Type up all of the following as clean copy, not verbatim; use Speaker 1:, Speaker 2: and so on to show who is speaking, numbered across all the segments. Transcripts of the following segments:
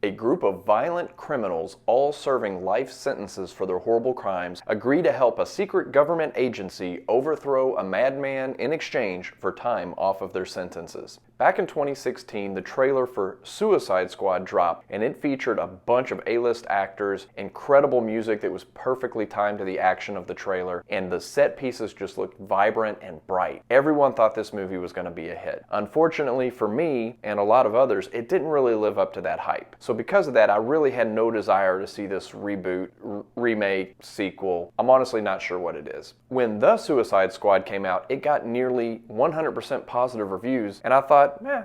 Speaker 1: A group of violent criminals, all serving life sentences for their horrible crimes, agree to help a secret government agency overthrow a madman in exchange for time off of their sentences. Back in 2016, the trailer for Suicide Squad dropped, and it featured a bunch of A-list actors, incredible music that was perfectly timed to the action of the trailer, and the set pieces just looked vibrant and bright. Everyone thought this movie was going to be a hit. Unfortunately for me, and a lot of others, it didn't really live up to that hype. So because of that, I really had no desire to see this reboot, remake, sequel. I'm honestly not sure what it is. When The Suicide Squad came out, it got nearly 100% positive reviews, and I thought,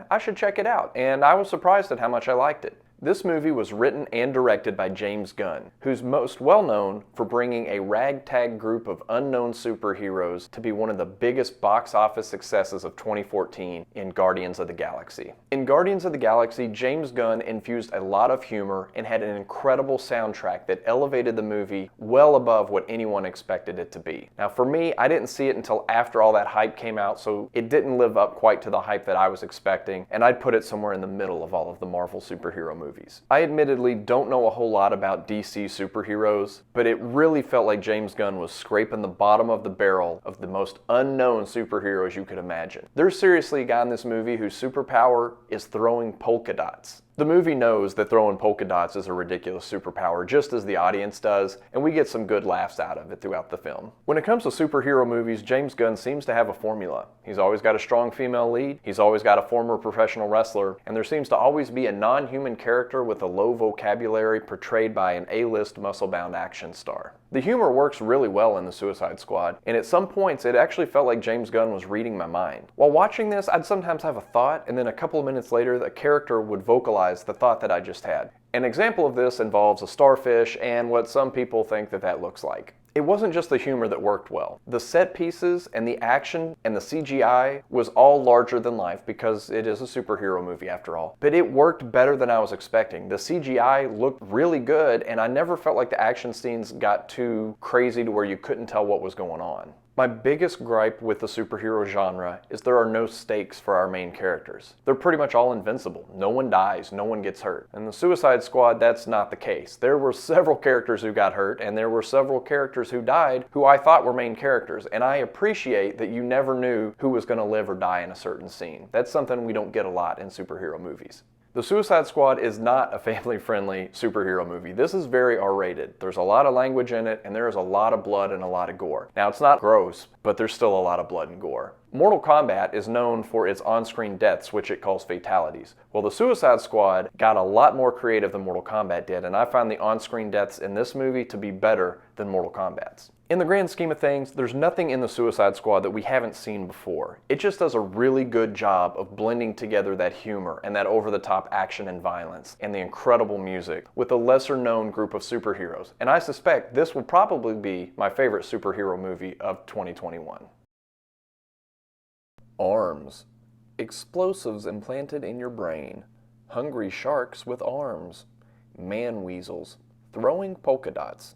Speaker 1: I should check it out. And I was surprised at how much I liked it. This movie was written and directed by James Gunn, who's most well known for bringing a ragtag group of unknown superheroes to be one of the biggest box office successes of 2014 in Guardians of the Galaxy. In Guardians of the Galaxy, James Gunn infused a lot of humor and had an incredible soundtrack that elevated the movie well above what anyone expected it to be. Now for me, I didn't see it until after all that hype came out, so it didn't live up quite to the hype that I was expecting, and I'd put it somewhere in the middle of all of the Marvel superhero movies. I admittedly don't know a whole lot about DC superheroes, but it really felt like James Gunn was scraping the bottom of the barrel of the most unknown superheroes you could imagine. There's seriously a guy in this movie whose superpower is throwing polka dots. The movie knows that throwing polka dots is a ridiculous superpower, just as the audience does, and we get some good laughs out of it throughout the film. When it comes to superhero movies, James Gunn seems to have a formula. He's always got a strong female lead, he's always got a former professional wrestler, and there seems to always be a non-human character with a low vocabulary portrayed by an A-list muscle-bound action star. The humor works really well in The Suicide Squad, and at some points it actually felt like James Gunn was reading my mind. While watching this, I'd sometimes have a thought, and then a couple of minutes later the character would vocalize the thought that I just had. An example of this involves a starfish and what some people think that looks like. It wasn't just the humor that worked well. The set pieces and the action and the CGI was all larger than life because it is a superhero movie after all. But it worked better than I was expecting. The CGI looked really good, and I never felt like the action scenes got too crazy to where you couldn't tell what was going on. My biggest gripe with the superhero genre is there are no stakes for our main characters. They're pretty much all invincible. No one dies, no one gets hurt. In the Suicide Squad, that's not the case. There were several characters who got hurt, and there were several characters who died who I thought were main characters, and I appreciate that you never knew who was going to live or die in a certain scene. That's something we don't get a lot in superhero movies. The Suicide Squad is not a family-friendly superhero movie. This is very R-rated. There's a lot of language in it, and there is a lot of blood and a lot of gore. Now, it's not gross, but there's still a lot of blood and gore. Mortal Kombat is known for its on-screen deaths, which it calls fatalities. Well, the Suicide Squad got a lot more creative than Mortal Kombat did, and I found the on-screen deaths in this movie to be better than Mortal Kombat's. In the grand scheme of things, there's nothing in the Suicide Squad that we haven't seen before. It just does a really good job of blending together that humor and that over-the-top action and violence and the incredible music with a lesser-known group of superheroes. And I suspect this will probably be my favorite superhero movie of 2021. Arms. Explosives implanted in your brain. Hungry sharks with arms. Man weasels. Throwing polka dots.